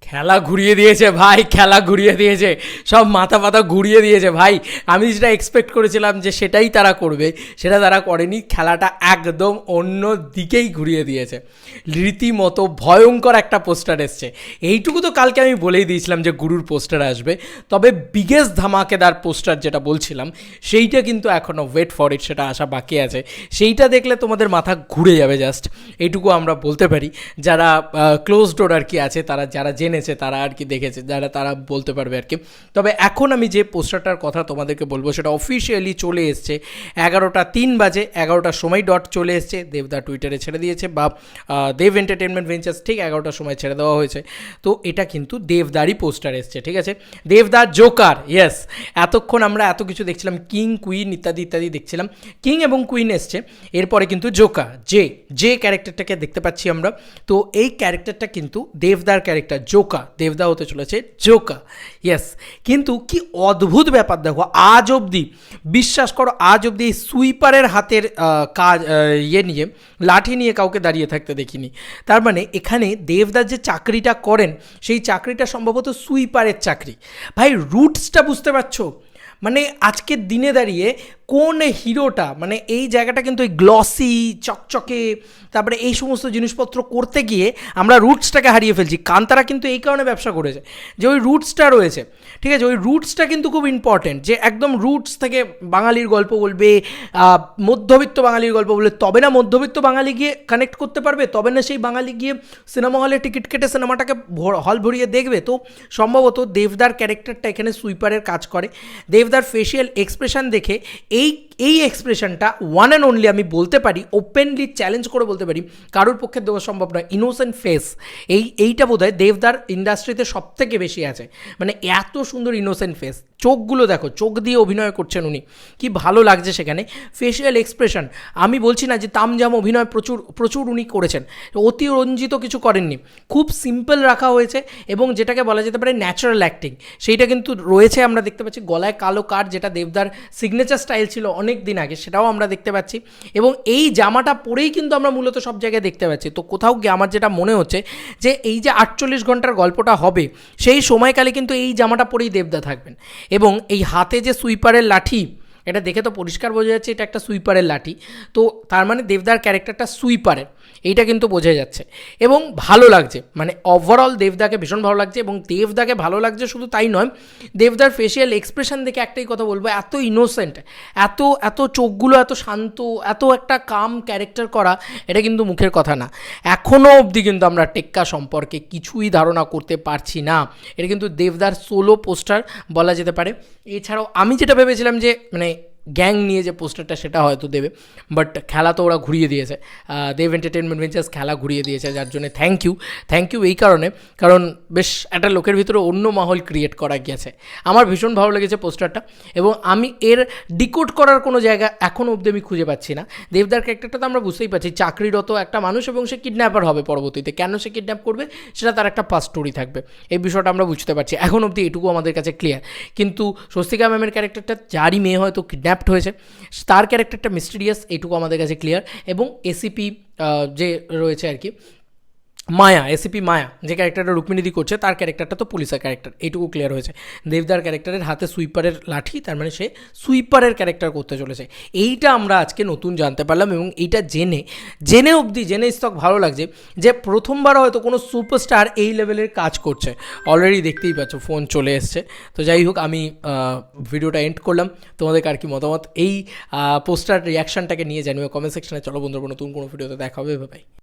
খেলা ঘুরিয়ে দিয়েছে ভাই, খেলা ঘুরিয়ে দিয়েছে, সব মাথা ফাতা ঘুরিয়ে দিয়েছে ভাই। আমি যেটা এক্সপেক্ট করেছিলাম যে সেটাই তারা করবে, সেটা তারা করেনি। খেলাটা একদম অন্য দিকেই ঘুরিয়ে দিয়েছে। রীতিমতো ভয়ঙ্কর একটা পোস্টার এসছে। এইটুকু তো কালকে আমি বলেই দিয়েছিলাম যে গুরুর পোস্টার আসবে, তবে বিগেস্ট ধামাকেদার পোস্টার যেটা বলছিলাম সেইটা কিন্তু এখনও ওয়েট ফর ইট, সেটা আসা বাকি আছে। সেইটা দেখলে তোমাদের মাথা ঘুরে যাবে জাস্ট, এইটুকু আমরা বলতে পারি। যারা ক্লোজ ডোর আর কি আছে, তারা যারা জেনেছে তারা আর কি দেখেছে, যারা তারা বলতে পারবে আর কি। তবে এখন আমি যে পোস্টারটার কথা তোমাদেরকে বলবো সেটা অফিসিয়ালি চলে এসছে। 11:03 বাজে, 11টার সময় ডট চলে এসছে। দেবদা টুইটারে ছেড়ে দিয়েছে, বা দেব এন্টারটেনমেন্ট ভেঞ্চার্স ঠিক 11টার সময় ছেড়ে দেওয়া হয়েছে। তো এটা কিন্তু দেবদারই পোস্টার এসছে, ঠিক আছে। দেবদার জোকার, ইয়েস। এতক্ষণ আমরা এত কিছু দেখছিলাম, কিং কুইন ইত্যাদি ইত্যাদি দেখছিলাম। কিং এবং কুইন এসছে, এরপরে কিন্তু জোকার, যে ক্যারেক্টারটাকে দেখতে পাচ্ছি আমরা। তো এই ক্যারেক্টারটা কিন্তু দেবদার ক্যারেক্টার, জোকা। দেবদা হতে চলেছে জোকা, ইয়েস। কিন্তু কি অদ্ভুত ব্যাপার দেখো, আজ অবধি, বিশ্বাস করো, আজ অবধি এই সুইপারের হাতের কাজ নিয়ে, লাঠি নিয়ে কাউকে দাঁড়িয়ে থাকতে দেখিনি। তার মানে এখানে দেবদার যে চাকরিটা করেন, সেই চাকরিটা সম্ভবত সুইপারের চাকরি। ভাই রুটসটা বুঝতে পারছো? মানে আজকের দিনে দাঁড়িয়ে কোন হিরোটা, মানে এই জায়গাটা কিন্তু এই গ্লসি চকচকে, তারপরে এই সমস্ত জিনিসপত্র করতে গিয়ে আমরা রুটসটাকে হারিয়ে ফেলছি। কান্তারা কিন্তু এই কারণে ব্যবসা করেছে যে ওই রুটসটা রয়েছে, ঠিক আছে। ওই রুটসটা কিন্তু খুব ইম্পর্টেন্ট, যে একদম রুটস থেকে বাঙালির গল্প বলবে, মধ্যবিত্ত বাঙালির গল্প বলবে, তবে না মধ্যবিত্ত বাঙালি গিয়ে কানেক্ট করতে পারবে, তবে না সেই বাঙালি গিয়ে সিনেমা হলে টিকিট কেটে সিনেমাটাকে হল ভরিয়ে দেখবে। তো সম্ভবত দেবদার ক্যারেক্টারটা এখানে সুইপারের কাজ করে। দেবদার ফেশিয়াল এক্সপ্রেশন দেখে এই এক্সপ্রেশনটা ওয়ান অ্যান্ড অনলি আমি বলতে পারি, ওপেনলি চ্যালেঞ্জ করে বলতে পারি, কারোর পক্ষে দেওয়া সম্ভব নয়। ইনোসেন্ট ফেস, এইটা বোধহয় দেবদার ইন্ডাস্ট্রিতে সব থেকে বেশি আছে। মানে এত সুন্দর ইনোসেন্ট ফেস, চোখগুলো দেখো, চোখ দিয়ে অভিনয় করছেন উনি, কি ভালো লাগছে সেখানে। ফেশিয়াল এক্সপ্রেশন, আমি বলছি না যে তামজাম অভিনয় প্রচুর প্রচুর উনি করেছেন, অতিরঞ্জিত কিছু করেননি, খুব সিম্পল রাখা হয়েছে। এবং যেটাকে বলা যেতে পারে ন্যাচারাল অ্যাক্টিং, সেইটা কিন্তু রয়েছে। আমরা দেখতে পাচ্ছি গলায় কালো কাট, যেটা দেবদার সিগনেচার স্টাইল ছিল অনেক দিন আগে, সেটাও আমরা দেখতে পাচ্ছি। এবং এই জামাটা পরেই কিন্তু আমরা মূলত সব জায়গায় দেখতে পাচ্ছি। তো কোথাও গিয়ে আমার যেটা মনে হচ্ছে যে এই যে 48 ঘন্টার গল্পটা হবে, সেই সময়কালে কিন্তু এই জামাটা পরেই দেবদা থাকবেন। এবং এই হাতে যে সুইপারের লাঠি, এটা দেখে তো পরিষ্কার বোঝা যাচ্ছে এটা একটা সুইপারের লাঠি। তো তার মানে দেবদার ক্যারেক্টারটা সুইপারের, এইটা কিন্তু বোঝা যাচ্ছে। এবং ভালো লাগছে, মানে ওভারঅল দেবদাকে ভীষণ ভালো লাগছে। এবং দেবদাকে ভালো লাগছে শুধু তাই নয়, দেবদার ফেশিয়াল এক্সপ্রেশন দেখে একটাই কথা বলবো, এত ইনোসেন্ট, এত চোখগুলো এত শান্ত, এত একটা কাম ক্যারেক্টার করা, এটা কিন্তু মুখের কথা না। এখনও অবধি কিন্তু আমরা টেক্কা সম্পর্কে কিছুই ধারণা করতে পারছি না। এটা কিন্তু দেবদার সোলো পোস্টার বলা যেতে পারে। এছাড়াও আমি যেটা ভেবেছিলাম যে মানে গ্যাং নিয়ে যে পোস্টারটা, সেটা হয়তো দেবে, বাট খেলা তো ওরা ঘুরিয়ে দিয়েছে। দেব এন্টারটেনমেন্ট ভেঞ্চার্স খেলা ঘুরিয়ে দিয়েছে, যার জন্য থ্যাংক ইউ এই কারণে, কারণ বেশ একটা লোকের ভিতরে অন্য মাহল ক্রিয়েট করা গিয়েছে। আমার ভীষণ ভালো লেগেছে পোস্টারটা, এবং আমি এর ডিকোড করার কোনো জায়গা এখনও অবধি আমি খুঁজে পাচ্ছি না। দেবদার ক্যারেক্টারটা তো আমরা বুঝতেই পারছি, চাকরিরত একটা মানুষ, এবং সে কিডন্যাপার হবে পরবর্তীতে। কেন সে কিডন্যাপ করবে সেটা তার একটা পাস্ট স্টোরি থাকবে, এই বিষয়টা আমরা বুঝতে পারছি। এখন অবধি এটুকু আমাদের কাছে ক্লিয়ার। কিন্তু স্বস্তিকা ম্যামের ক্যারেক্টারটা, যারই মেয়ে হয়তো কিডন্যাপ হয়েছে, তার ক্যারেক্টারটা মিস্টিরিয়াস, এইটুকু আমাদের কাছে ক্লিয়ার। এবং এসিপি যে রয়েছে আর কি, মায়া, এসিপি মায়া যে ক্যারেক্টারটা রুক্মিণীদি করছে, তার ক্যারেক্টারটা তো পুলিশের ক্যারেক্টার, এইটুকু ক্লিয়ার হয়েছে। দেবদার ক্যারেক্টারের হাতে সুইপারের লাঠি, তার মানে সে সুইপারের ক্যারেক্টার করতে চলেছে। এইটা আমরা আজকে নতুন জানতে পারলাম, এবং এইটা জেনে স্তক ভালো লাগছে যে প্রথমবার হয়তো কোনো সুপারস্টার এই লেভেলের কাজ করছে। অলরেডি দেখতেই পাচ্ছ ফোন চলে এসছে। তো যাই হোক, আমি ভিডিওটা এন্ড করলাম। তোমাদের আর কি মতামত এই পোস্টার রিয়াকশানটাকে নিয়ে জানিও কমেন্ট সেকশনে। চলো বন্ধুরা, নতুন কোনো ভিডিওতে দেখা হবে, ভাই।